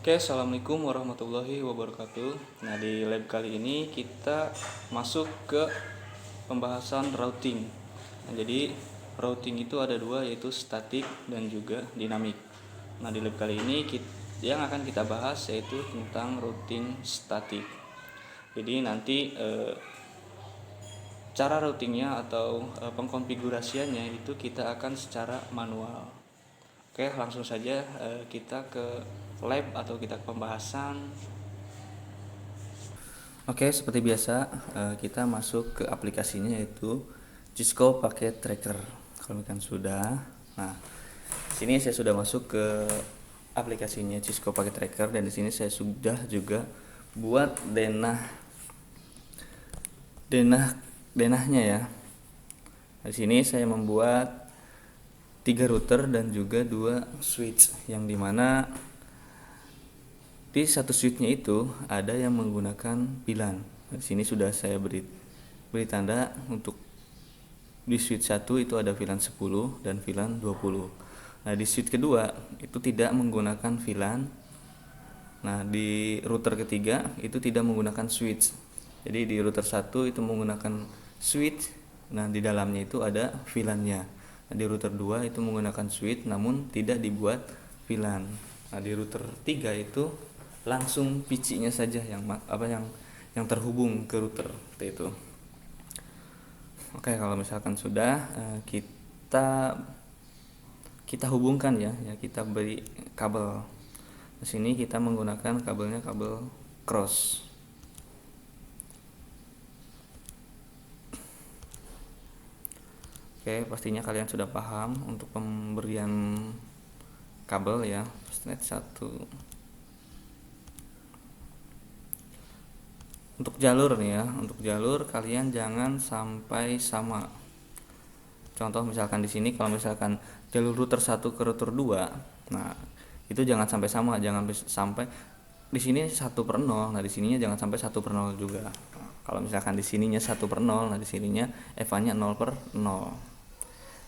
Oke, assalamualaikum warahmatullahi wabarakatuh. Nah, di lab kali ini kita masuk ke pembahasan routing. Nah, jadi routing itu ada dua, yaitu statik dan juga dinamik. Nah, di lab kali ini yang akan kita bahas yaitu tentang routing statik. Jadi nanti cara routingnya atau pengkonfigurasiannya itu kita akan secara manual. Oke, langsung saja kita ke lab atau kita ke pembahasan. Oke, seperti biasa kita masuk ke aplikasinya yaitu Cisco Packet Tracker. Kalau misalkan sudah, nah sini saya sudah masuk ke aplikasinya Cisco Packet Tracker dan di sini saya sudah juga buat denahnya ya. Di sini saya membuat 3 router dan juga 2 switch yang dimana di satu switchnya itu ada yang menggunakan VLAN. Di sini sudah saya beri tanda untuk di switch 1 itu ada VLAN 10 dan VLAN 20. Nah, di switch kedua itu tidak menggunakan VLAN. Nah, di router ketiga itu tidak menggunakan switch. Jadi di router 1 itu menggunakan switch. Nah, di dalamnya itu ada VLAN-nya. Nah, di router 2 itu menggunakan switch namun tidak dibuat VLAN. Nah, di router 3 itu langsung PC-nya saja yang terhubung ke router seperti itu. Oke, kalau misalkan sudah kita hubungkan ya kita beri kabel. Di sini kita menggunakan kabelnya kabel cross. Oke, pastinya kalian sudah paham untuk pemberian kabel ya. Fastnet 1. Untuk jalur nih ya, untuk jalur kalian jangan sampai sama. Contoh misalkan di sini kalau misalkan jalur router 1 ke router 2, nah itu jangan sampai sama, jangan sampai di sini 1/0, nah di sininya jangan sampai 1/0 juga. Nah, kalau misalkan di sininya 1/0, nah di sininya EVA-nya 0/0.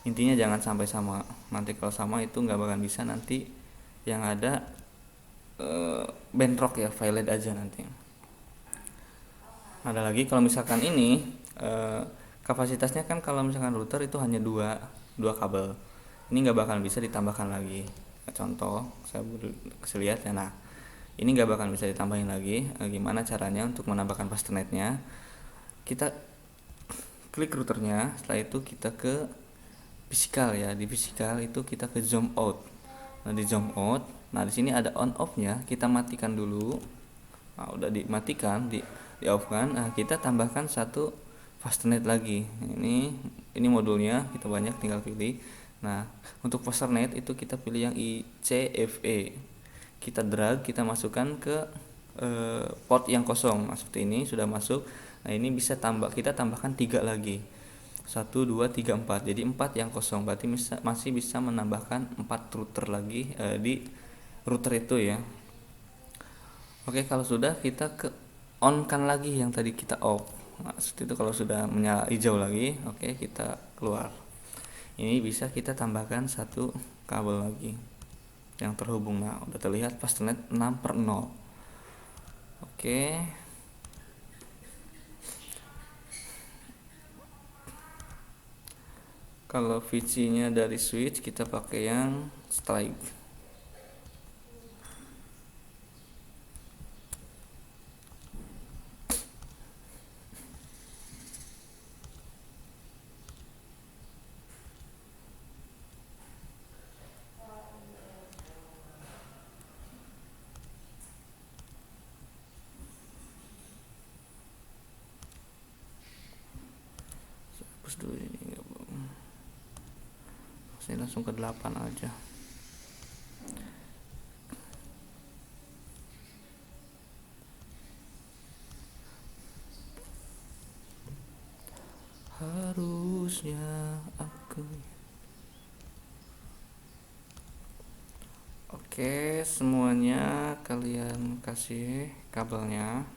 Intinya jangan sampai sama. Nanti kalau sama itu nggak bakal bisa, nanti yang ada bentrok ya, valid aja nanti. Ada lagi kalau misalkan ini kapasitasnya kan kalau misalkan router itu hanya dua kabel. Ini nggak bakal bisa ditambahkan lagi. Contoh saya kasih lihat ya. Nah, ini nggak bakal bisa ditambahin lagi. Gimana caranya untuk menambahkan fastnetnya? Kita klik routernya, setelah itu kita ke physical ya. Di physical itu kita ke zoom out. Nah, di zoom out, nah di sini ada on off-nya, kita matikan dulu. Nah, udah dimatikan, di off kan. Nah, kita tambahkan satu fastnet lagi. Ini modulnya, kita banyak tinggal pilih. Nah, untuk fastnet itu kita pilih yang ICFE. Kita drag, kita masukkan ke port yang kosong. Nah, seperti ini sudah masuk. Nah, ini bisa kita tambahkan 3 lagi. 1 2 3 4. Jadi 4 yang kosong. Berarti masih bisa menambahkan 4 router lagi di router itu ya. Oke, kalau sudah kita ke on kan lagi yang tadi kita off. Nah, seperti itu. Kalau sudah menyala hijau lagi, oke, kita keluar. Ini bisa kita tambahkan satu kabel lagi yang terhubung. Nah, udah terlihat fastnet 6/0. Oke. Kalau VC-nya dari switch kita pakai yang strike. Hapus dulu ini. Saya langsung ke 8 aja. Harusnya aku. Oke, semuanya kalian kasih kabelnya.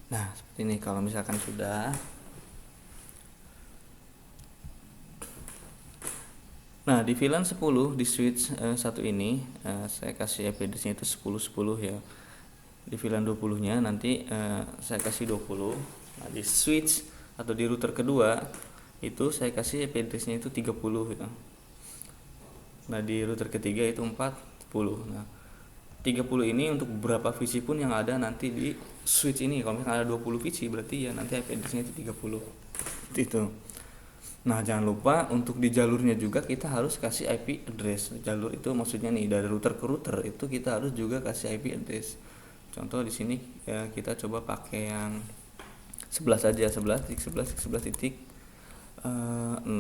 Nah, seperti ini. Kalau misalkan sudah, Nah, di VLAN 10 di switch satu ini saya kasih IP address-nya itu 1010 ya. Di VLAN 20-nya nanti saya kasih 20. Nah, di switch atau di router kedua itu saya kasih IP address-nya itu 30 ya. Nah, di router ketiga itu 40. Nah, 30 ini untuk beberapa VC pun yang ada nanti di switch ini. Kalau misalkan ada 20 VC berarti ya nanti IP address-nya itu 30. Itu. Nah, jangan lupa untuk di jalurnya juga kita harus kasih IP address. Jalur itu maksudnya nih dari router ke router itu kita harus juga kasih IP address. Contoh di sini ya, kita coba pakai yang 11 aja, 11 titik 0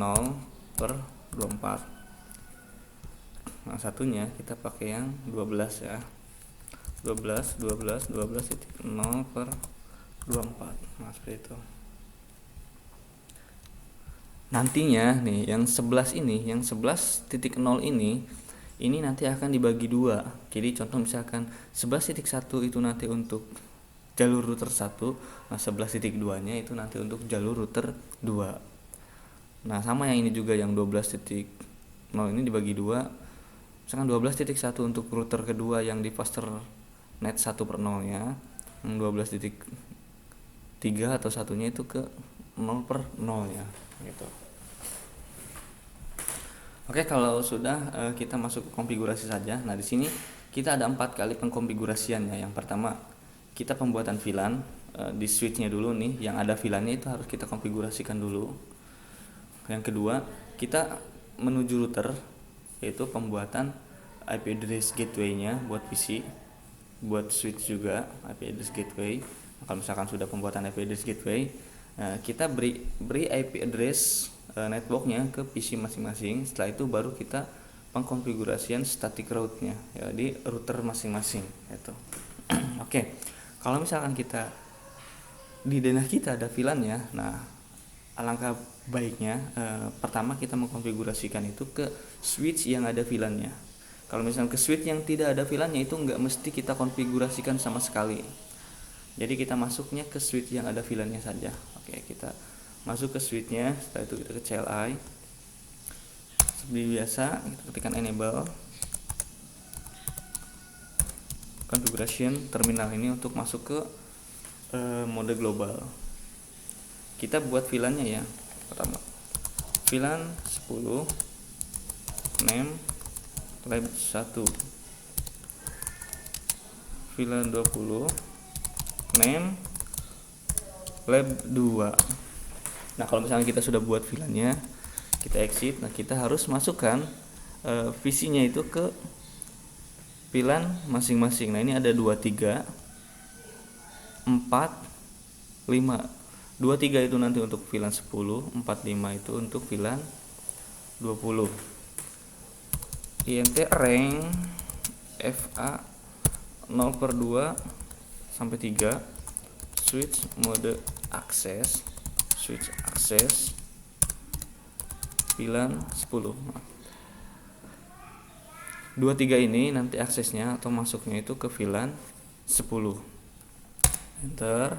per 24. Nah, satunya kita pakai yang 12 ya. 12 titik 0 per 24. Nah, seperti itu. Nantinya nih yang 11 ini, yang 11.0 ini nanti akan dibagi dua. Jadi contoh misalkan 11.1 itu nanti untuk jalur router 1, nah 11.2 nya itu nanti untuk jalur router 2. Nah, sama yang ini juga yang 12.0 ini dibagi dua. Misalkan 12.1 untuk router kedua yang di faster net 1/0 nya, yang 12.3 atau satunya itu ke 0/0 ya gitu. Oke, kalau sudah kita masuk ke konfigurasi saja. Nah, di sini kita ada 4 kali pengkonfigurasiannya. Yang pertama, kita pembuatan VLAN di switchnya dulu nih, yang ada VLAN-nya itu harus kita konfigurasikan dulu. Yang kedua, kita menuju router, yaitu pembuatan IP address gateway-nya buat PC, buat switch juga IP address gateway. Kalau misalkan sudah pembuatan IP address gateway, kita beri IP address networknya ke PC masing-masing. Setelah itu baru kita pengkonfigurasian static route-nya ya di router masing-masing itu. Oke. Kalau misalkan kita di denah kita ada VLAN-nya, nah alangkah baiknya pertama kita mengkonfigurasikan itu ke switch yang ada VLAN-nya. Kalau misalkan ke switch yang tidak ada VLAN-nya itu nggak mesti kita konfigurasikan sama sekali. Jadi kita masuknya ke switch yang ada VLAN-nya saja. Oke, kita masuk ke switch-nya, setelah itu kita ke CLI. Seperti biasa, kita ketikkan enable configuration terminal ini untuk masuk ke mode global. Kita buat VLAN-nya ya. Pertama, VLAN 10 name lab 1, VLAN 20 name lab 2. Nah, kalau misalnya kita sudah buat VLAN-nya, kita exit. Nah, kita harus masukkan VC-nya itu ke VLAN masing-masing. Nah, ini ada 23, 4, 5. 23 itu nanti untuk VLAN 10, 45 itu untuk VLAN 20. INT rank FA 0/2 sampai 3. Switch mode akses, switch akses VLAN 10. 23 ini nanti aksesnya atau masuknya itu ke VLAN 10. Enter,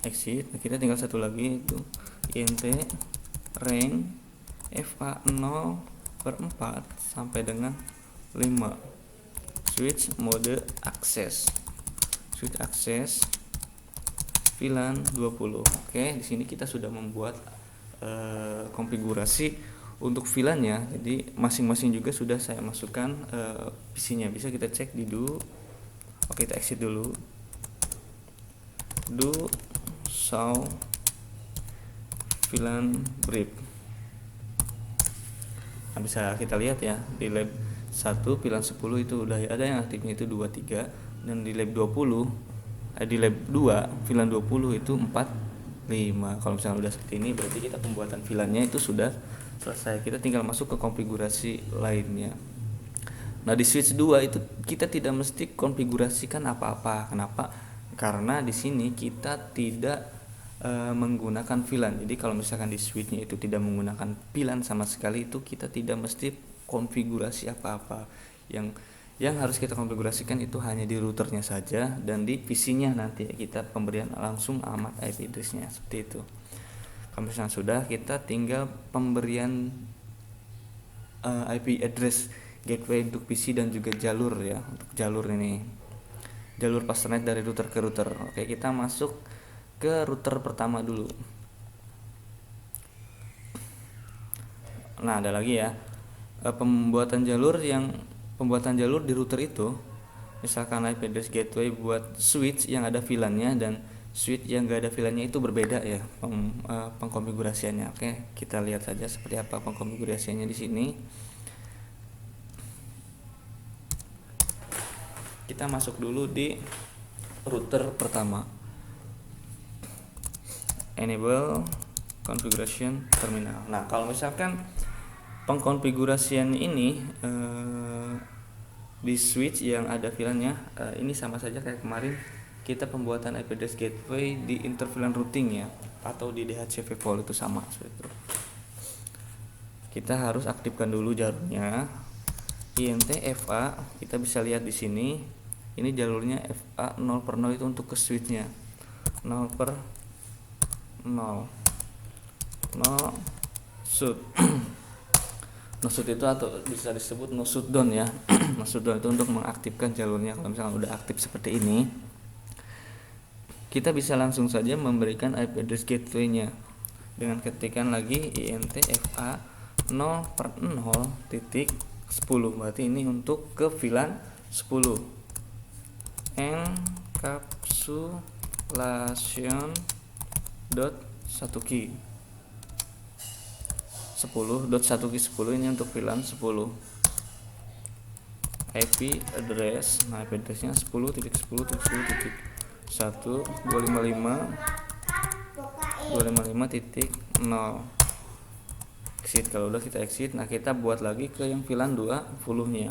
exit. Nah, kita tinggal satu lagi itu int rank fa 0/4 sampai dengan 5. Switch mode akses, switch akses VLAN 20. Oke, di sini kita sudah membuat konfigurasi untuk VLAN-nya. Jadi masing-masing juga sudah saya masukkan PC-nya. Bisa kita cek di do. Oke, kita exit dulu. Do show VLAN brief. Nah, bisa kita lihat ya di lab 1 VLAN 10 itu udah ada yang aktifnya itu 23, dan di lab 20 di lab 2 VLAN 20 itu 45. Kalau misalnya udah seperti ini berarti kita pembuatan VLAN-nya itu sudah selesai. Kita tinggal masuk ke konfigurasi lainnya. Nah, di switch 2 itu kita tidak mesti konfigurasikan apa-apa. Kenapa? Karena di sini kita tidak menggunakan VLAN. Jadi kalau misalkan di switch-nya itu tidak menggunakan VLAN sama sekali, itu kita tidak mesti konfigurasi apa-apa. Yang harus kita konfigurasikan itu hanya di routernya saja, dan di PC-nya nanti kita pemberian langsung alamat IP address-nya seperti itu. Kalau misalnya sudah, kita tinggal pemberian IP address gateway untuk PC dan juga jalur ya. Untuk jalur ini, jalur pasternet dari router ke router. Oke, kita masuk ke router pertama dulu. Nah, ada lagi ya, pembuatan jalur di router itu, misalkan IP address gateway buat switch yang ada VLAN-nya dan switch yang gak ada VLAN-nya itu berbeda ya pengkonfigurasiannya. Oke, kita lihat saja seperti apa pengkonfigurasiannya di sini. Kita masuk dulu di router pertama. Enable configuration terminal. Nah, kalau misalkan pengkonfigurasian ini di switch yang ada VLAN-nya, ini sama saja kayak kemarin kita pembuatan IP address gateway di interVLAN routing ya, atau di DHCP VOL itu sama seperti itu. Kita harus aktifkan dulu jalurnya INT FA. Kita bisa lihat di sini, ini jalurnya FA 0/0 itu untuk ke switchnya 0/0 shoot. No shoot itu atau bisa disebut no shutdown ya. No shutdown itu untuk mengaktifkan jalurnya. Kalau misalnya udah aktif seperti ini, kita bisa langsung saja memberikan IP address gateway-nya dengan ketikan lagi INT FA 0/0.10. Berarti ini untuk ke VLAN 10. Encapsulation .1 key 10.1 key 10 ini untuk VLAN 10. IP address, nah IP addressnya 10.10.10.1.255.255.0. exit. Kalau udah kita exit, nah kita buat lagi ke yang VLAN 20 nya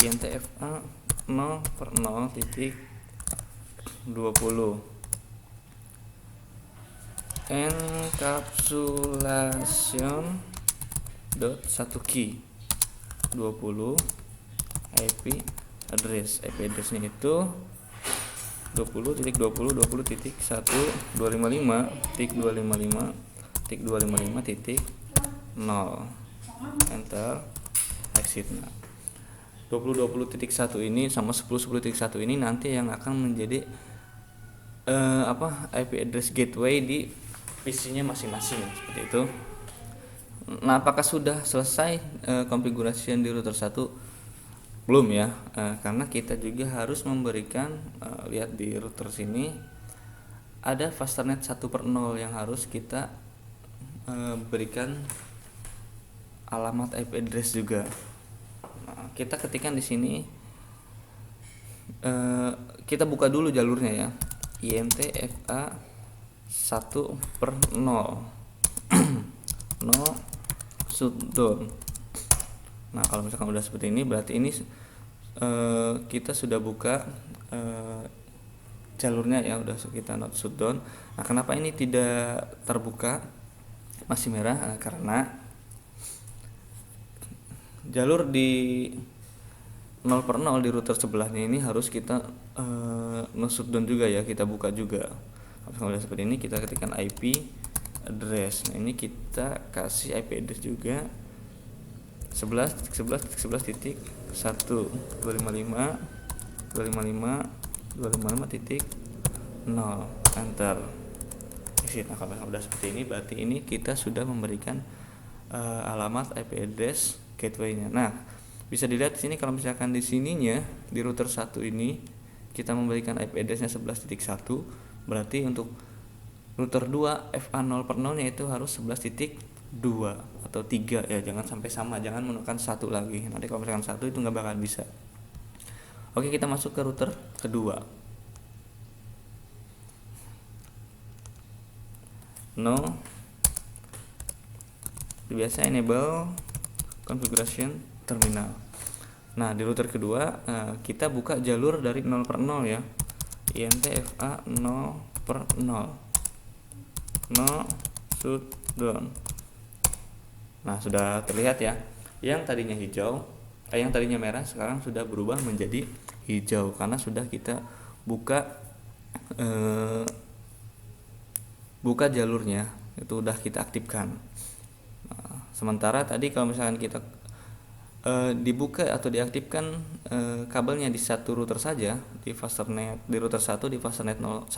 INTFA 0/0.20 encapsulation .1 key 20 IP addressnya itu 20.20.20.1.255.255.0. enter, exit. Nah, 20.20.1 ini sama 10.10.1 ini nanti yang akan menjadi IP address gateway di PC-nya masing-masing seperti itu. Nah, apakah sudah selesai konfigurasi di router 1? Belum ya, karena kita juga harus memberikan, lihat di router sini ada fasternet 1/0 yang harus kita berikan alamat IP address juga. Nah, kita ketikkan di sini, kita buka dulu jalurnya ya, INT FA 1/0 no shutdown. Nah, kalau misalkan udah seperti ini, berarti ini kita sudah buka jalurnya ya, udah kita not shutdown. Nah, kenapa ini tidak terbuka, masih merah? Karena jalur di 0/0 di router sebelahnya ini harus kita no shutdown juga ya, kita buka juga. Kalau udah seperti ini, kita ketikkan IP address. Nah, ini kita kasih IP address juga 11.11.11.255.255.255.0. enter, exit. Nah, kalau udah seperti ini, berarti ini kita sudah memberikan alamat IP address gateway-nya. Nah, bisa dilihat di sini, kalau misalkan di sininya di router 1 ini kita memberikan IP address-nya 11.1, berarti untuk router 2 FA 0/0 nya itu harus 11.2 atau 3 ya, jangan sampai sama, jangan menekan 1 lagi. Nanti kalau misalkan 1 itu nggak bakal bisa. Oke, kita masuk ke router kedua. No, biasa enable configuration terminal. Nah, di router kedua kita buka jalur dari 0/0 ya, INT FA 0/0 no shutdown. Nah, sudah terlihat ya, yang tadinya yang tadinya merah sekarang sudah berubah menjadi hijau karena sudah kita buka jalurnya, itu udah kita aktifkan. Nah, sementara tadi kalau misalkan kita dibuka atau diaktifkan kabelnya di satu router saja, di fasternet di router 1 di fasternet 1/0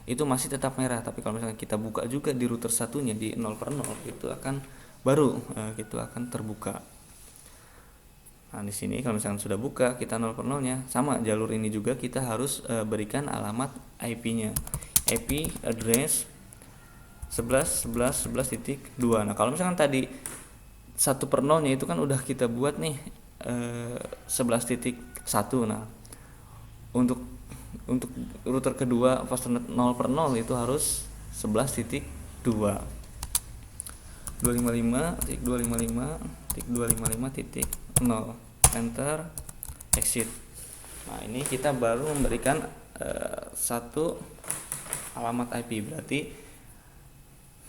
itu masih tetap merah. Tapi kalau misalkan kita buka juga di router satunya di 0/0 itu akan baru itu akan terbuka. Nah, di sini kalau misalkan sudah buka kita 0/0-nya, sama jalur ini juga kita harus berikan alamat IP-nya. IP address 11.11.11.2. Nah, kalau misalkan tadi 1/0-nya itu kan udah kita buat nih 11.1. Nah, untuk router kedua fasternet 0/0 itu harus 11.2. 255.255.255.0 enter exit. Nah, ini kita baru memberikan satu alamat IP. Berarti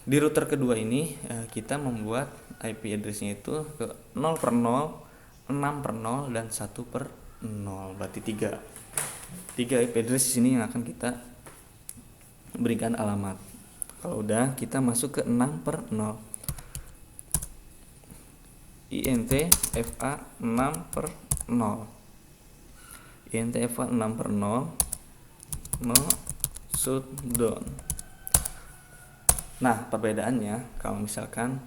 di router kedua ini kita membuat IP address-nya itu ke 0/0, 6/0 dan 1/0. Berarti 3 IP address di sini yang akan kita berikan alamat. Kalau udah, kita masuk ke 6/0. INTFA 6/0. INTFA 6/0 no shutdown. Nah, perbedaannya kalau misalkan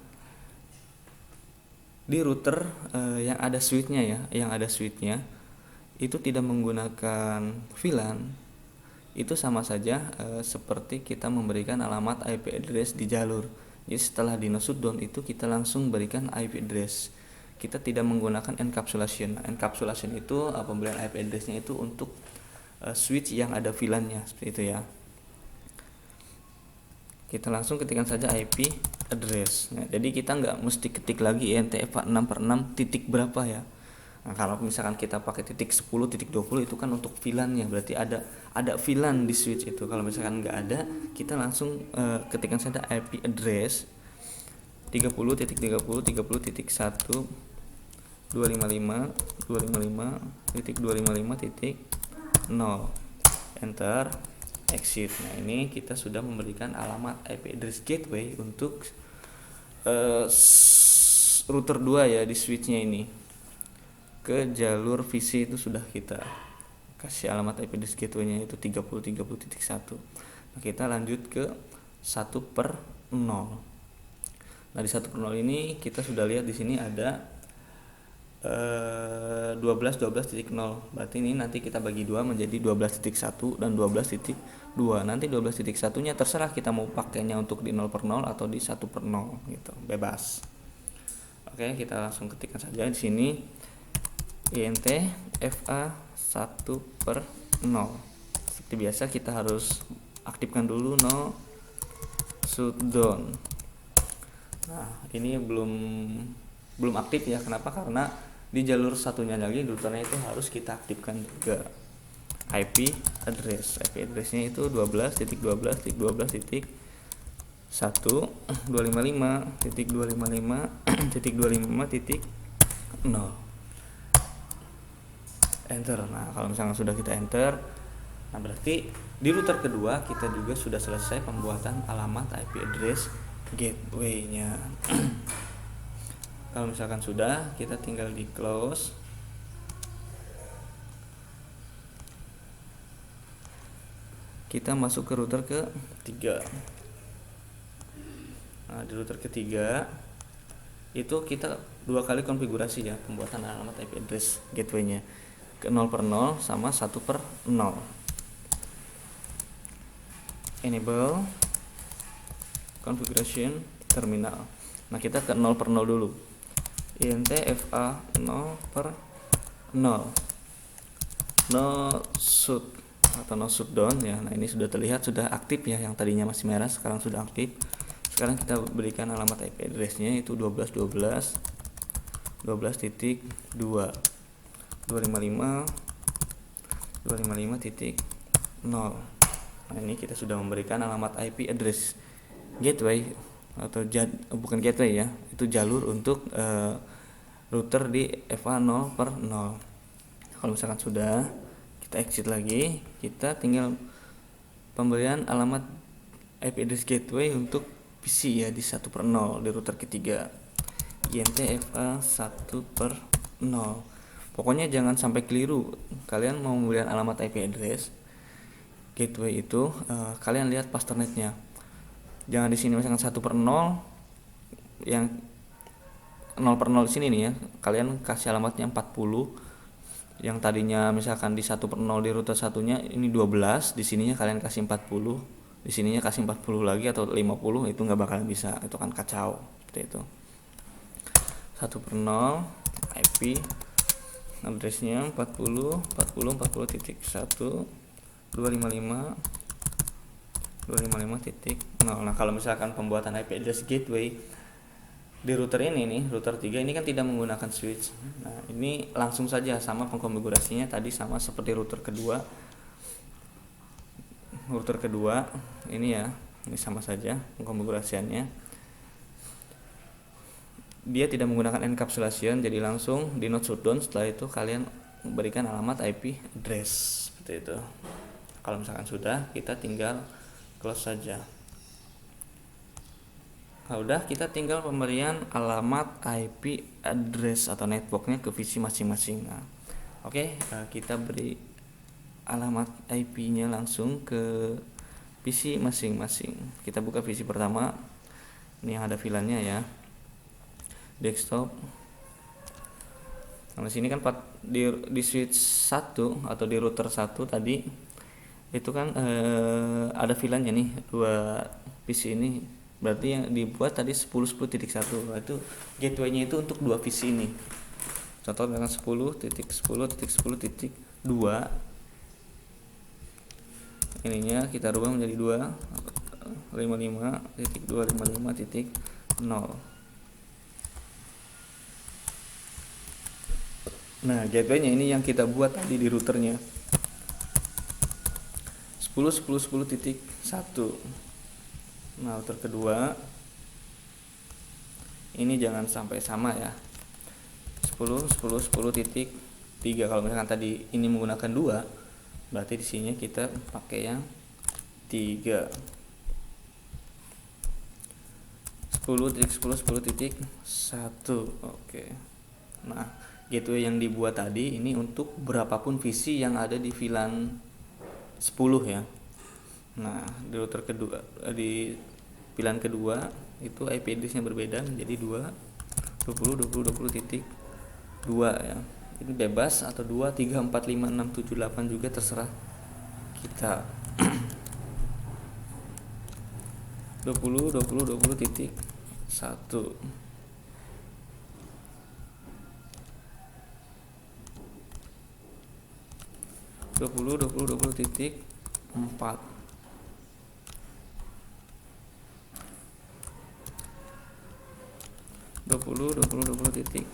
di router yang ada switch-nya itu tidak menggunakan VLAN, itu sama saja seperti kita memberikan alamat IP address di jalur. Jadi setelah di no shutdown itu kita langsung berikan IP address. Kita tidak menggunakan encapsulation. Encapsulation itu pemberian IP address-nya itu untuk switch yang ada VLAN-nya, seperti itu ya. Kita langsung ketikkan saja IP address. Nah, jadi kita nggak mesti ketik lagi INTFA 6/6 titik berapa ya. Nah, kalau misalkan kita pakai titik 10, titik 20 itu kan untuk VLAN-nya, berarti ada VLAN di switch itu. Kalau misalkan nggak ada, kita langsung ketikkan saja IP address 30.30.30.1 255.255.255.0 enter exit. Nah, ini kita sudah memberikan alamat IP address gateway untuk router 2 ya di switchnya ini. Ke jalur VC itu sudah kita kasih alamat IP address gateway-nya itu 30.30.1. Nah, kita lanjut ke 1/0. Nah, di 1/0 ini kita sudah lihat di sini ada 12.12.0. Berarti ini nanti kita bagi 2 menjadi 12.1 dan 12.2. Nanti 12.1-nya terserah kita mau pakainya untuk di 0/0 atau di 1/0 gitu, bebas. Oke, kita langsung ketikkan saja di sini INTFA 1/0. Seperti biasa kita harus aktifkan dulu no shutdown. Nah, ini belum aktif ya. Kenapa? Karena di jalur satunya lagi routernya itu harus kita aktifkan juga IP address. IP addressnya itu 12.12.12.1 255.255.255.0 enter. Nah, kalau misalnya sudah kita enter, nah berarti di router kedua kita juga sudah selesai pembuatan alamat IP address gateway-nya. Kalau misalkan sudah, kita tinggal di close. Kita masuk ke router ketiga. Nah, di router ketiga itu kita 2 kali konfigurasi ya pembuatan alamat IP address gateway-nya, ke 0/0 sama 1/0. Enable configuration terminal. Nah, kita ke 0/0 dulu. INTFA 0/0 no shoot atau no shutdown ya. Nah, ini sudah terlihat sudah aktif ya, yang tadinya masih merah sekarang sudah aktif. Sekarang kita berikan alamat IP address-nya itu 12.12 12.2 255.0. Nah, ini kita sudah memberikan alamat IP address gateway atau bukan gateway ya, itu jalur untuk router di FA 0/0. Kalau misalkan sudah, kita exit lagi, kita tinggal pemberian alamat IP address gateway untuk PC ya di 1/0 di router ketiga INTFA 1/0. 0. Pokoknya jangan sampai keliru. Kalian mau melihat alamat IP address gateway itu, kalian lihat pasternetnya. Jangan di sini misalkan 1/0, yang 0/0 di sini nih ya. Kalian kasih alamatnya 40. Yang tadinya misalkan di 1/0 di router satunya ini 12, di sininya kalian kasih 40, di sininya kasih 40 lagi atau 50, itu nggak bakalan bisa, itu kan kacau seperti itu. 1/0 IP addressnya 40.40.40.1 255.255.0. Nah, kalau misalkan pembuatan IP address gateway di router ini nih, router 3 ini kan tidak menggunakan switch. Nah, ini langsung saja sama pengkonfigurasinya tadi, sama seperti router kedua. Router kedua ini ya, ini sama saja pengkonfigurasiannya. Dia tidak menggunakan encapsulation, jadi langsung di node shutdown. Setelah itu kalian berikan alamat IP address seperti itu. Kalau misalkan sudah, kita tinggal close saja. Nah, udah, kita tinggal pemberian alamat IP address atau networknya ke VC masing-masing. Nah, oke, kita beri alamat IP-nya langsung ke PC masing-masing. Kita buka PC pertama. Ini yang ada VLAN-nya ya. Desktop. Nah, di sini kan di switch 1 atau di router 1 tadi itu kan ada VLAN-nya nih, dua PC ini. Berarti yang dibuat tadi 10.10.1. Itu gateway-nya itu untuk dua PC ini. Contoh dengan 10.10.10.2. Ininya kita rubah menjadi 255.255.0. Nah, gateway-nya ini yang kita buat tadi di routernya. 10.10.10.1. Nah, router kedua ini jangan sampai sama ya. 10.10.10.3. Kalau misalkan tadi ini menggunakan 2, berarti di sini kita pakai yang 3. 10.10.10.1. Oke. Nah, gateway yang dibuat tadi ini untuk berapapun VC yang ada di VLAN 10 ya. Nah, di router kedua, di VLAN kedua itu IP address-nya berbeda menjadi 20.20.20.2 ya. Ini bebas, atau 2, 3, 4, 5, 6, 7, 8 juga terserah kita. 20.20.20.1. 20.20.20.4. 20.20.20.1.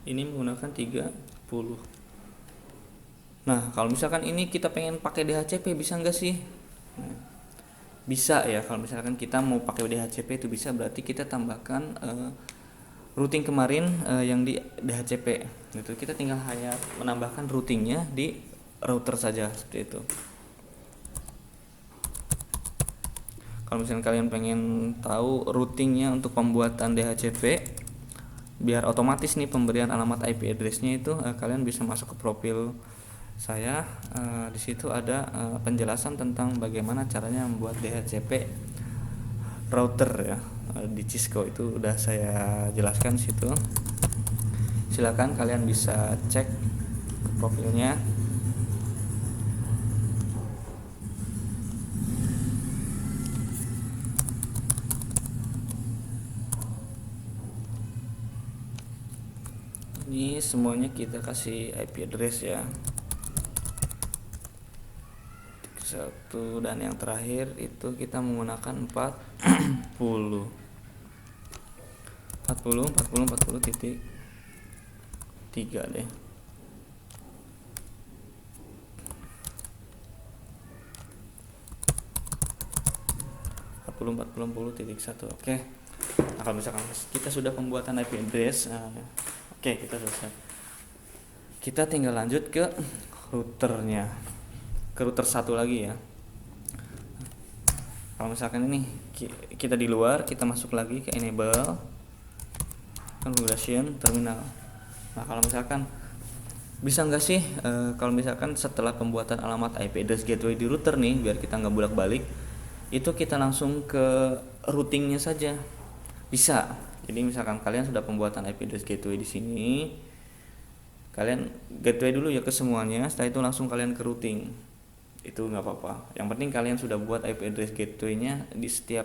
Ini menggunakan 30. Nah, kalau misalkan ini kita pengen pakai DHCP, bisa nggak sih? Nah, bisa ya. Kalau misalkan kita mau pakai DHCP itu bisa, berarti kita tambahkan routing kemarin yang di DHCP gitu. Kita tinggal hanya menambahkan routingnya di router saja seperti itu. Kalau misalkan kalian pengen tahu routingnya untuk pembuatan DHCP biar otomatis nih pemberian alamat IP address-nya itu, kalian bisa masuk ke profil saya. Di situ ada penjelasan tentang bagaimana caranya membuat DHCP router ya. Di Cisco itu udah saya jelaskan di situ. Silakan kalian bisa cek ke profilnya. Ini semuanya kita kasih IP address ya. 1, dan yang terakhir itu kita menggunakan 40 titik 3 deh. 40 titik 1. Oke. Nah, kalau misalkan kita sudah pembuatan IP address, oke, kita selesai. Kita tinggal lanjut ke routernya. ke router 1 lagi ya. Kalau misalkan ini kita di luar, kita masuk lagi ke enable configuration terminal. Nah kalau misalkan bisa nggak sih kalau misalkan setelah pembuatan alamat IP address gateway di router nih, biar kita nggak bolak-balik, itu kita langsung ke routingnya saja. Bisa. Jadi misalkan kalian sudah pembuatan IP address gateway di sini, kalian gateway dulu ya ke semuanya, setelah itu langsung kalian ke routing. Itu nggak apa-apa. Yang penting kalian sudah buat IP address gateway-nya di setiap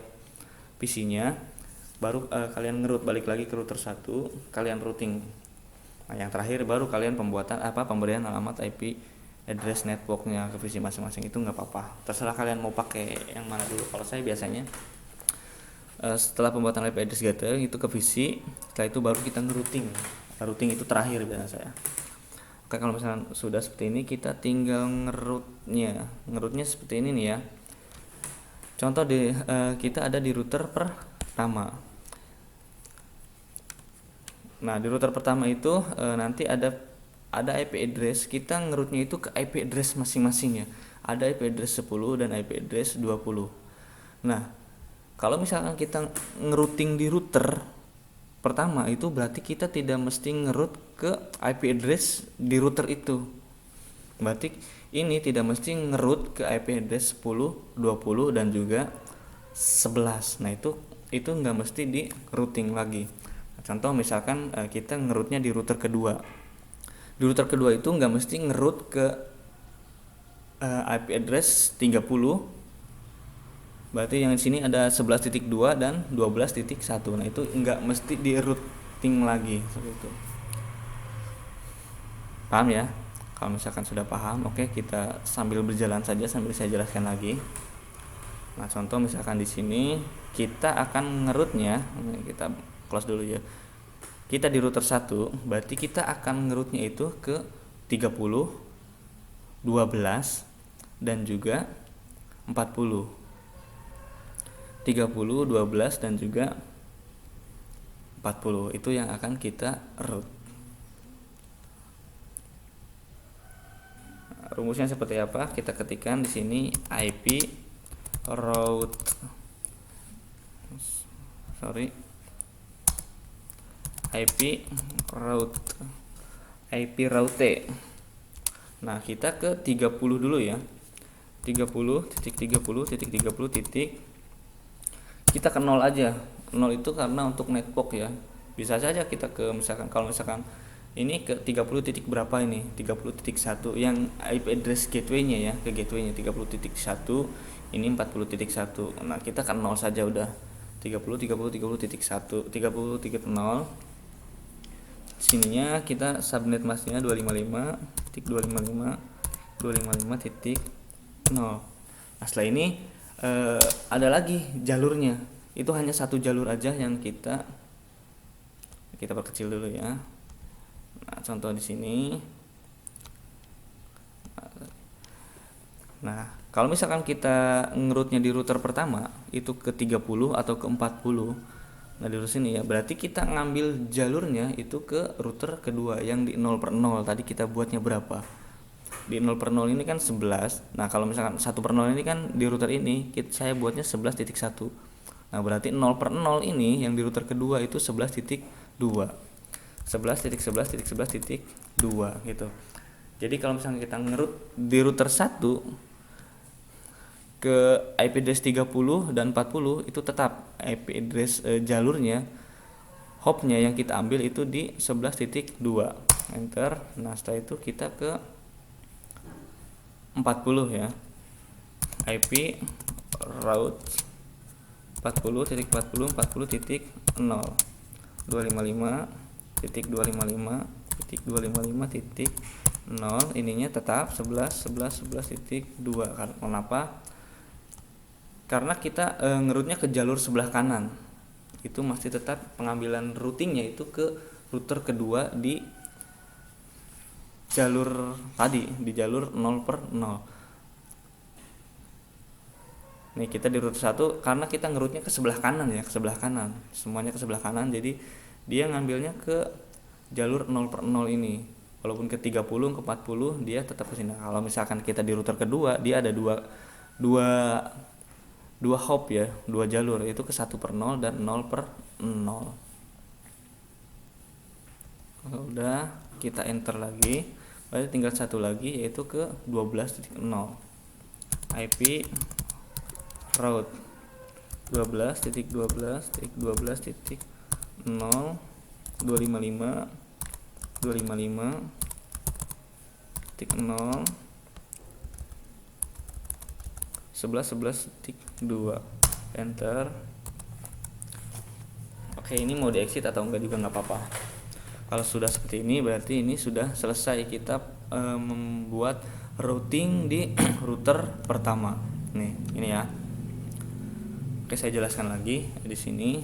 PC-nya, baru kalian nge-route balik lagi ke router 1, kalian routing. Nah, yang terakhir baru kalian pemberian alamat IP address networknya ke PC masing-masing. Itu nggak apa-apa. Terserah kalian mau pakai yang mana dulu. Kalau saya biasanya setelah pembuatan IP address gateway itu ke PC, setelah itu baru kita nge-routing. Routing itu terakhir biasanya saya. Oke, kalau misalnya sudah seperti ini, kita tinggal nge-route-nya seperti ini nih ya. Contoh kita ada di router pertama. Nah di router pertama itu nanti ada IP address, kita nge-route-nya itu ke IP address masing-masing ya. Ada IP address 10 dan IP address 20. Nah kalau misalkan kita nge-routing di router pertama, itu berarti kita tidak mesti nge-route ke IP address di router itu. Berarti ini tidak mesti nge-route ke IP address 10, 20 dan juga 11. Nah itu nggak mesti di routing lagi. Contoh misalkan kita nge-route-nya di router kedua. Di router kedua itu nggak mesti nge-route ke IP address 30. Berarti yang di sini ada 11.2 dan 12.1. Nah itu nggak mesti di routing lagi seperti itu. Paham ya? Kalau misalkan sudah paham, oke, kita sambil berjalan saja sambil saya jelaskan lagi. Nah contoh misalkan di sini kita akan nge-route-nya, kita close dulu ya. Kita di router 1, berarti kita akan nge-route-nya itu ke 30, 12 dan juga 40. 30, 12 dan juga 40 itu yang akan kita route. Rumusnya seperti apa? Kita ketikkan di sini IP route Nah kita ke 30 dulu ya. 30.30.30. Kita ke 0 aja. 0 itu karena untuk network ya. Bisa saja kita ke misalkan, kalau misalkan ini ke 30 titik berapa ini? 30.1 yang IP address gateway-nya ya, ke gateway-nya 30.1, ini 40.1. Nah, kita ke 0 saja udah. 30.1, 30.0. Sininya kita subnet masknya 255.255.255.0. Nah, setelah ini ada lagi jalurnya. Itu hanya satu jalur aja yang kita perkecil dulu ya. Nah, contoh di sini. Nah, kalau misalkan kita nge-route-nya di router pertama itu ke 30 atau ke 40. Nah, di sini ya, berarti kita ngambil jalurnya itu ke router kedua yang di 0/0. Tadi kita buatnya berapa? Di 0/0 ini kan 11. Nah kalau misalkan 1/0 ini kan di router ini saya buatnya 11.1. Nah berarti 0/0 ini yang di router kedua itu 11.2. 11.11.11.2 gitu. Jadi kalau misalkan kita nge-route di router 1 ke IP address 30 dan 40, itu tetap IP address jalurnya, hopnya yang kita ambil itu di 11.2. Enter. Nah setelah itu kita ke 40 ya. IP route 40.40.40.0 255.255.255.0 ininya tetap 11.11.11.2. Kenapa? Karena kita nge-route-nya ke jalur sebelah kanan. Itu masih tetap pengambilan routingnya itu ke router kedua di jalur tadi, di jalur 0/0. Nih kita di router 1 karena kita nge-route-nya ke sebelah kanan ya, ke sebelah kanan. Semuanya ke sebelah kanan, jadi dia ngambilnya ke jalur 0/0 ini. walaupun ke 30 ke 40 dia tetap ke sini. Nah, kalau misalkan kita di router kedua, dia ada dua dua hop ya, dua jalur, yaitu ke 1/0 dan 0/0. Kalau udah kita enter lagi, berarti tinggal satu lagi yaitu ke 12.0 IP route 12.12.12.0 255 255.0 11.11.2 enter. Oke, ini mau di exit atau enggak juga nggak apa-apa. Kalau sudah seperti ini berarti ini sudah selesai kita membuat routing di router pertama. Nih, ini ya. Oke, saya jelaskan lagi di sini.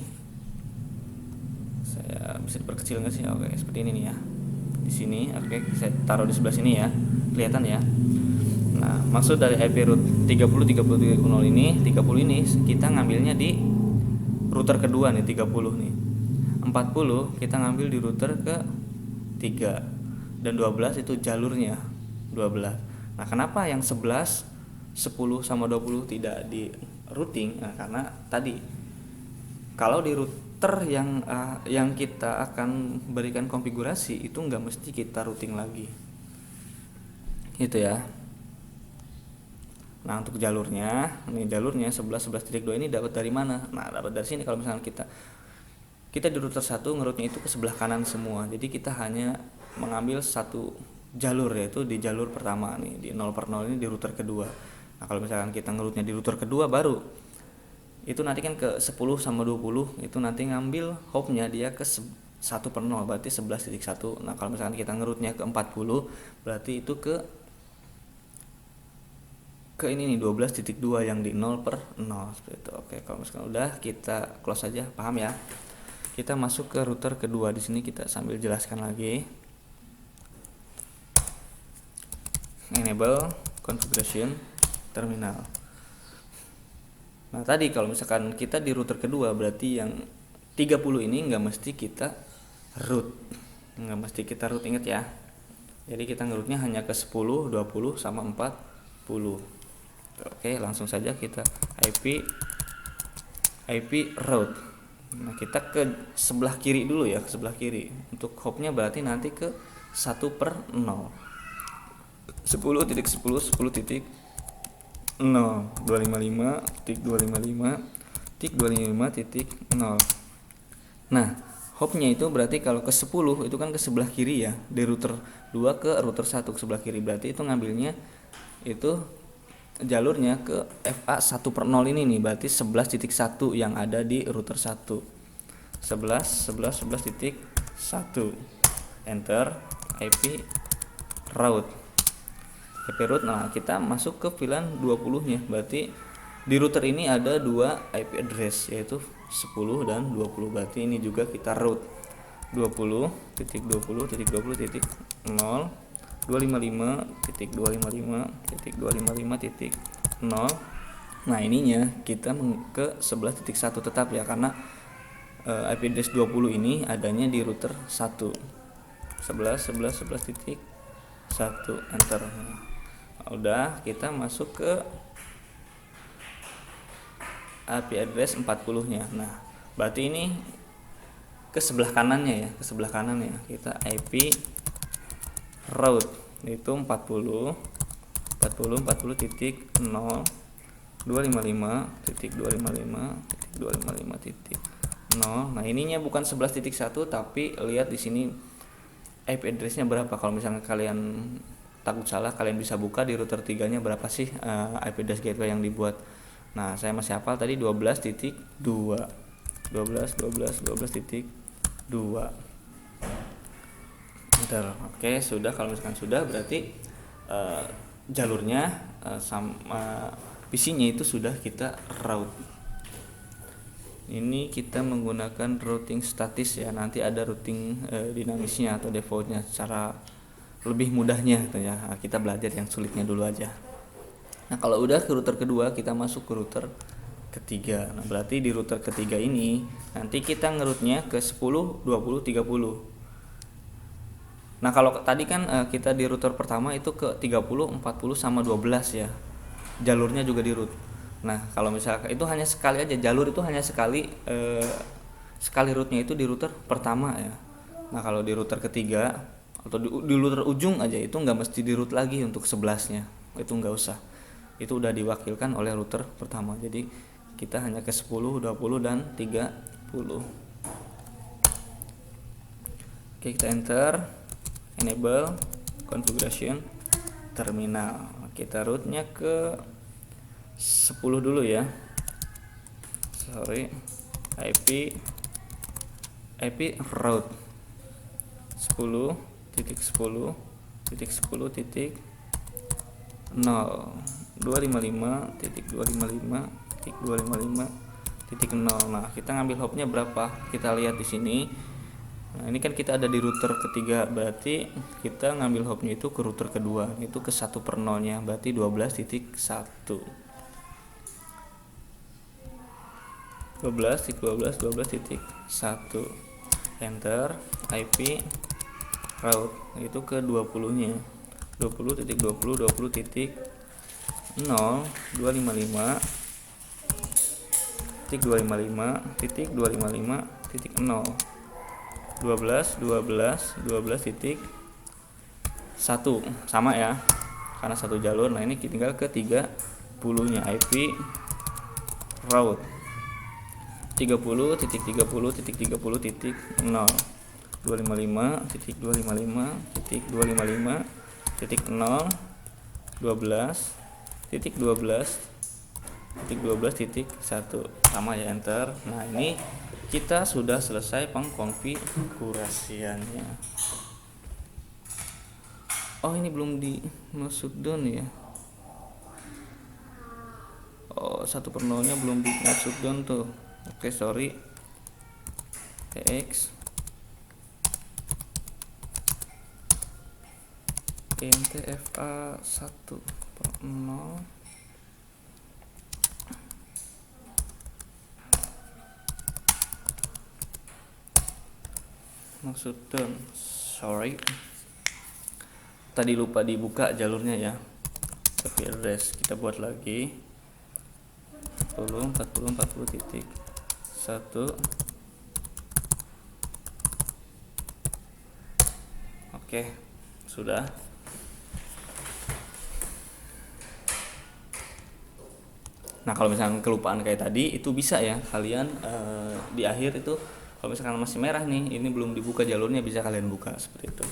Saya bisa diperkecil nggak sih? Oke, seperti ini nih ya. Di sini, oke, saya taruh di sebelah sini ya. Kelihatan ya. Nah, maksud dari IP route 30.30.0 ini, 30 ini kita ngambilnya di router kedua nih, 30 nih. 40 kita ngambil di router ke 3 dan 12 itu jalurnya 12. Nah, kenapa yang 11, 10 sama 20 tidak di routing? Nah, karena tadi kalau di router yang kita akan berikan konfigurasi itu nggak mesti kita routing lagi. Gitu ya. Nah, untuk jalurnya, ini jalurnya 11.11.2 ini dapat dari mana? Nah, dapat dari sini. Kalau misalnya kita di router 1 ngerutnya itu ke sebelah kanan semua. Jadi kita hanya mengambil satu jalur, yaitu di jalur pertama nih, di 0/0 ini di router kedua. Nah, kalau misalkan kita ngerutnya di router kedua baru itu nanti kan ke 10 sama 20 itu nanti ngambil hopnya dia ke 1/0 berarti 11.1. Nah, kalau misalkan kita ngerutnya ke 40 berarti itu ke ini nih 12.2 yang di 0/0 seperti itu. Oke, kalau misalkan udah kita close aja, paham ya? Kita masuk ke router kedua. Di sini kita sambil jelaskan lagi. Enable configuration terminal. Nah, tadi kalau misalkan kita di router kedua berarti yang 30 ini nggak mesti kita root. Nggak mesti kita root, ingat ya. Jadi kita ngerutnya hanya ke 10, 20 sama 40. Oke, langsung saja kita IP route. Nah, kita ke sebelah kiri dulu ya, ke sebelah kiri. Untuk hopnya berarti nanti ke 1/0. 10.10.10.0 255.255.255.0. Nah, hopnya itu berarti kalau ke 10 itu kan ke sebelah kiri ya, dari router 2 ke router 1 ke sebelah kiri. Berarti itu ngambilnya itu jalurnya ke FA 1/0 ini nih, berarti 11.1 yang ada di router 1. 11.11.11.1 enter IP route. Nah, kita masuk ke VLAN 20 nya. Berarti di router ini ada dua IP address yaitu 10 dan 20. Berarti ini juga kita route 20.20.20.0 255.255.255.0. Nah, ininya kita ke 11.1 tetap ya, karena IP address 20 ini adanya di router 1. 11.11.11.1 enter. Nah, udah kita masuk ke IP address 40-nya. Nah, berarti ini ke sebelah kanannya ya, kita IP route itu 40.0 255.255.255.0. Nah, ininya bukan 11.1 tapi lihat di sini IP address-nya berapa. Kalau misalnya kalian takut salah, kalian bisa buka di router 3-nya berapa sih IP address gateway yang dibuat. Nah, saya masih hafal tadi 12.2. Enter. Oke, sudah. Kalau misalkan sudah berarti jalurnya sama PC-nya itu sudah kita route. Ini kita menggunakan routing statis ya. Nanti ada routing dinamisnya atau defaultnya secara lebih mudahnya ya. Kita belajar yang sulitnya dulu aja. Nah, kalau udah ke router kedua, kita masuk ke router ketiga. Nah, berarti di router ketiga ini nanti kita ngerutnya ke 10, 20, 30. Nah, kalau tadi kan kita di router pertama itu ke 30, 40 sama 12 ya. Jalurnya juga di route. Nah, kalau misalkan itu hanya sekali aja, jalur itu hanya sekali, sekali route-nya itu di router pertama ya. Nah, kalau di router ketiga atau di router ujung aja itu nggak mesti di route lagi untuk 11-nya. Itu nggak usah. Itu udah diwakilkan oleh router pertama. Jadi kita hanya ke 10, 20 dan 30. Oke, kita enter, enable configuration terminal. Kita route-nya ke 10 dulu ya. IP route 10.10.10.0 255.255.255.0. Nah, kita ngambil hopnya berapa? Kita lihat di sini. Nah, ini kan kita ada di router ketiga, berarti kita ngambil hopnya itu ke router kedua, itu ke 1/0-nya, berarti 12.1. 12.12.12.1. Enter, IP route itu ke 20-nya. 20.20.20.0 255.255.255.0 12 sama ya, karena satu jalur. Nah, ini tinggal ke 30-nya, IP route 30.30.30.0 255.255.255.0 12.12.12.1 sama ya, enter. Nah, ini kita sudah selesai pengkonfigurasiannya. Oh, ini belum di masuk down ya. Oh, 1/0-nya belum di masuk down tuh. Oke, sorry. EX NTFA 1/0 maksud down, sorry, tadi lupa dibuka jalurnya ya. Tapi address kita buat lagi 40.40.40.1. Oke, sudah. Nah, kalau misalkan kelupaan kayak tadi, itu bisa ya kalian di akhir itu, kalau misalkan masih merah nih, ini belum dibuka jalurnya, bisa kalian buka seperti itu.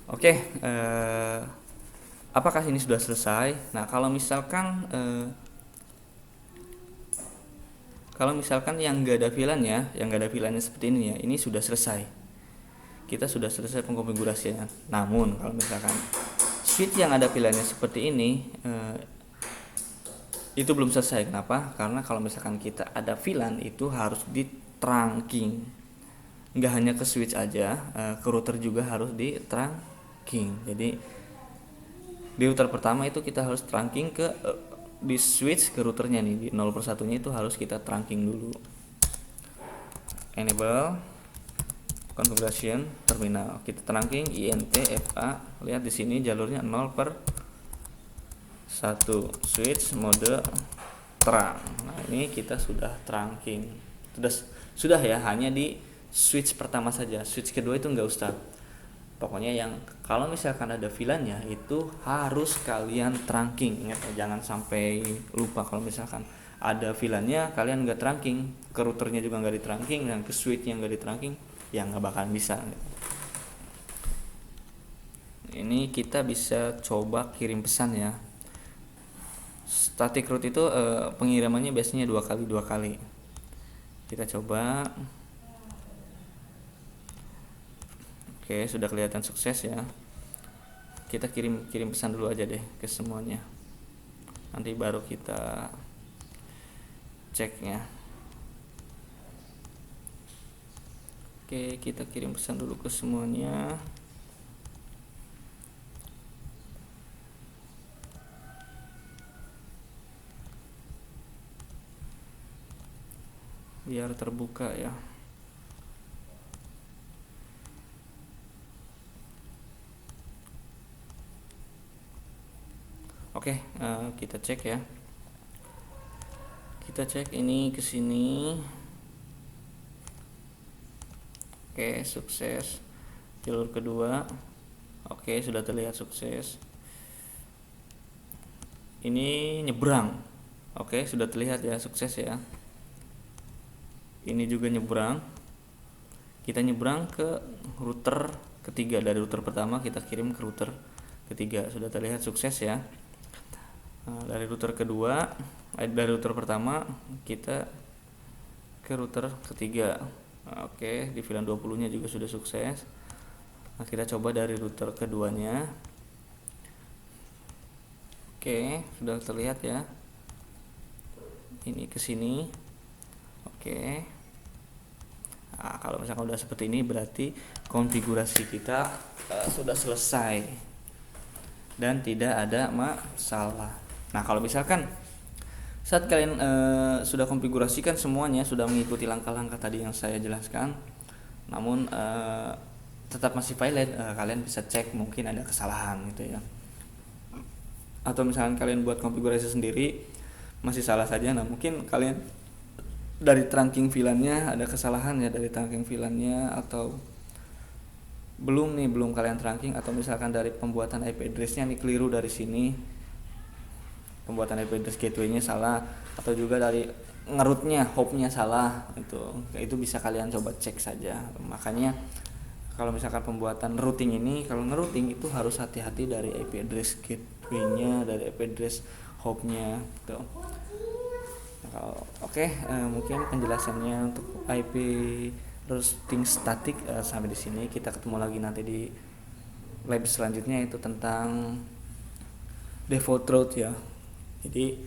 Oke, apakah ini sudah selesai? Nah, kalau misalkan yang nggak ada VLAN-nya seperti ini ya, ini sudah selesai. Kita sudah selesai pengkonfigurasinya. Namun kalau misalkan switch yang ada VLAN-nya seperti ini, itu belum selesai. Kenapa? Karena kalau misalkan kita ada VLAN itu harus di trunking. Nggak hanya ke switch aja, ke router juga harus di trunking. Jadi di router pertama itu kita harus trunking ke di switch ke routernya nih, di 0/1-nya itu harus kita trunking dulu. Enable configuration terminal. Kita trunking INTFA. Lihat di sini jalurnya 0/1, switch mode terang. Nah, ini kita sudah trunking. Sudah ya, hanya di switch pertama saja. Switch kedua itu enggak usah. Pokoknya yang kalau misalkan ada VLAN-nya itu harus kalian trunking. Ingat ya, jangan sampai lupa. Kalau misalkan ada VLAN-nya kalian enggak trunking, ke routernya juga enggak di-trunking, dan ke switch-nya enggak di-trunking, ya enggak bakalan bisa. Ini kita bisa coba kirim pesan ya. Static route itu pengirimannya biasanya 2 kali. Kita coba. Oke, sudah kelihatan sukses ya. Kita kirim pesan dulu aja deh ke semuanya. Nanti baru kita ceknya. Oke, kita kirim pesan dulu ke semuanya. Biar terbuka ya. Oke, kita cek ya. Kita cek ini ke sini. Oke, sukses. Jalur kedua. Oke, sudah terlihat sukses. Ini nyebrang. Oke, sudah terlihat ya, sukses ya. Ini juga nyebrang. Kita nyebrang ke router ketiga. Dari router pertama kita kirim ke router ketiga. Sudah terlihat sukses ya. Dari router kedua, dari router pertama kita ke router ketiga. Oke, di VLAN 20 nya juga sudah sukses. Nah, kita coba dari router keduanya. Oke, sudah terlihat ya. Ini ke sini. Oke. Nah, kalau misalkan udah seperti ini berarti konfigurasi kita sudah selesai dan tidak ada masalah. Nah, kalau misalkan saat kalian sudah konfigurasikan semuanya, sudah mengikuti langkah-langkah tadi yang saya jelaskan, namun tetap masih valid, kalian bisa cek mungkin ada kesalahan gitu ya. Atau misalkan kalian buat konfigurasi sendiri masih salah saja, nah mungkin kalian dari trunking VLAN-nya ada kesalahan ya, dari trunking VLAN-nya, atau belum kalian trunking, atau misalkan dari pembuatan IP address-nya nih keliru dari sini, pembuatan IP address gateway-nya salah, atau juga dari ngerutnya, hop-nya salah, itu bisa kalian coba cek saja. Makanya kalau misalkan pembuatan routing ini, kalau ngerouting itu harus hati-hati dari IP address gateway-nya, dari IP address hop-nya gitu. Oke, mungkin penjelasannya untuk IP routing statik sampai di sini. Kita ketemu lagi nanti di lab selanjutnya, itu tentang default route ya. Jadi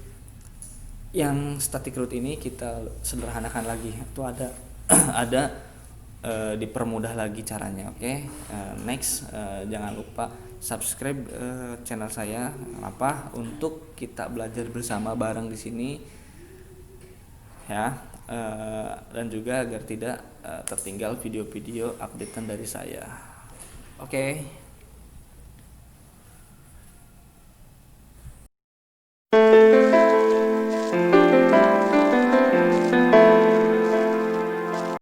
yang static route ini kita sederhanakan lagi, itu ada ada dipermudah lagi caranya. Oke. Next, jangan lupa subscribe channel saya untuk kita belajar bersama bareng di sini ya, dan juga agar tidak tertinggal video-video updatean dari saya. Oke.